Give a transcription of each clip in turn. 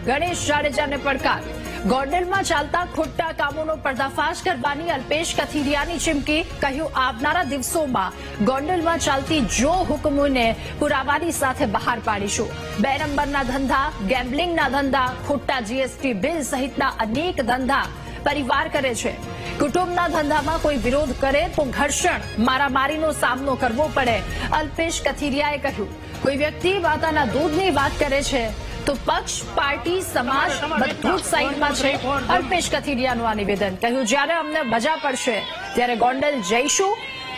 ગણેશ જાડેજાને પડકાર. ગોંડલમાં ચાલતા ખોટા કામોનો પર્દાફાશ કરવાની અલ્પેશ કથિરિયાની ચીમકી. કહ્યું, આવનારા દિવસોમાં ગોંડલમાં ચાલતી જો હુકમોને પુરાવાની સાથે બહાર પાડીશું. 2 નંબરના ધંધા, ગેમ્બલિંગના ધંધા, ખોટા જીએસટી બિલ સહિતના અનેક ધંધા પરિવાર કરે છે. કુટુંબના ધંધામાં કોઈ વિરોધ કરે તો ઘર્ષણ, મારામારીનો સામનો કરવો પડે. અલ્પેશ કથિરિયાએ કહ્યું, કોઈ વ્યક્તિ માતાના દૂધની વાત કરે છે તો પક્ષ, પાર્ટી, સમાજ બધું જ સાઈડમાં છે. અલ્પેશ કથિરિયાનું આ નિવેદન. કહ્યું, જ્યારે અમને મજા પડશે ત્યારે ગોંડલ જઈશું.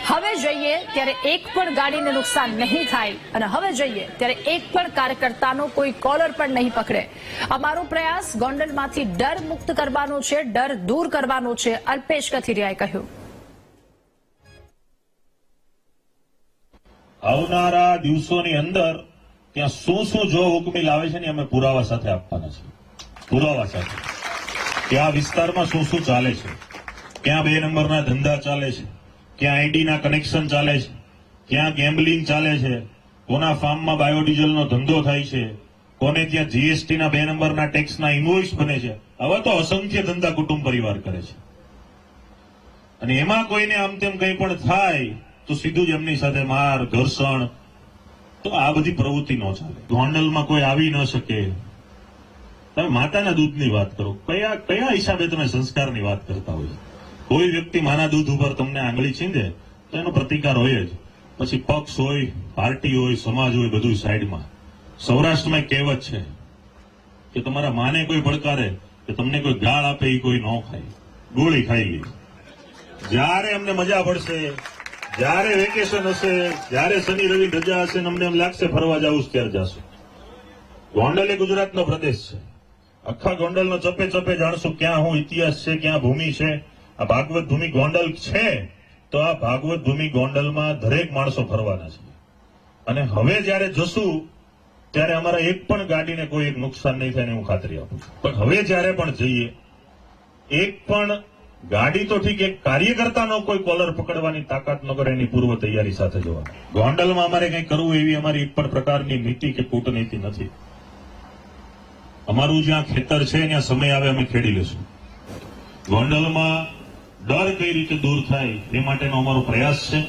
હવે જઈએ ત્યારે એક પણ ગાડીને નુકસાન નહીં થાય અને હવે જઈએ ત્યારે એક પણ કાર્યકર્તાનો કોઈ કોલર પણ નહીં પકડે. અમારો પ્રયાસ ગોંડલમાંથી ડર મુક્ત કરવાનો છે, ડર દૂર કરવાનો છે, અલ્પેશ કથિરિયાએ કહ્યું. આવનારા દિવસોની અંદર ત્યાં શું શું જો હુકમી લાવે છે ને અમે પુરાવા સાથે આપવાના છે. પુરાવા સાથે કે આ વિસ્તારમાં શું શું ચાલે છે, ક્યાં 2 નંબરના ધંધા ચાલે છે, ક્યાં આઈડીના કનેક્શન ચાલે છે, ક્યાં ગેમ્બલિંગ ચાલે છે, કોના ફાર્મમાં બાયોડીઝલનો ધંધો થાય છે, કોને ત્યાં જીએસટીના 2 નંબરના ટેક્સના ઇન્વોઇસ બને છે. આવા તો અસંખ્ય ધંધા કુટુંબ પરિવાર કરે છે અને એમાં કોઈને આમ તેમ કંઈ પણ થાય તો સીધું જ એમની સાથે માર, ઘર્ષણ. તો આ બધી પ્રવૃત્તિ ન ચાલે. ગોંડલમાં કોઈ આવી ન શકે. તમે માતાના દૂધની વાત કરો, કયા હિસાબે તમે સંસ્કારની વાત કરતા હોય? કોઈ વ્યક્તિ માના દૂધ ઉપર તમને આંગળી છીંદે તો એનો પ્રતિકાર હોય જ. પછી પક્ષ હોય, પાર્ટી હોય, સમાજ હોય, બધું સાઈડમાં. સૌરાષ્ટ્રમાં એક કહેવત છે કે તમારા માને કોઈ પડકારે કે તમને કોઈ ગાળ આપે એ કોઈ ન ખાય, ગોળી ખાઈ લે. જ્યારે અમને મજા પડશે, જ્યારે વેકેશન હશે, જ્યારે શનિ રવિ રજા હશે અમને એમ લાગશે ફરવા જવું ત્યારે જશું. ગોંડલ એ ગુજરાતનો પ્રદેશ છે. આખા ગોંડલનો ચપે ચપે જાણશું ક્યાં હું ઇતિહાસ છે, ક્યાં ભૂમિ છે. આ ભાગવત ભૂમિ ગોંડલ છે તો આ ભાગવત ભૂમિ ગોંડલમાં દરેક માણસો ફરવાના છે. અને હવે જયારે જશું ત્યારે અમારા એક પણ ગાડીને કોઈ એક નુકસાન નહીં થાય હું ખાતરી આપું છું. પણ હવે જયારે પણ જઈએ એક પણ ગાડી તો ઠીક, એક કાર્યકર્તાનો કોઈ કોલર પકડવાની તાકાત ન કરે એની પૂર્વ તૈયારી સાથે જવાનું. ગોંડલમાં અમારે કંઈ કરવું એવી અમારી એક પણ પ્રકારની નીતિ કે કૂટનીતિ નથી. અમારું જ્યાં ખેતર છે ત્યાં સમય આવે અમે ખેડી લેશું. ગોંડલમાં ડર કઈ રીતે દૂર થાય એ માટેનો અમારો પ્રયાસ છે.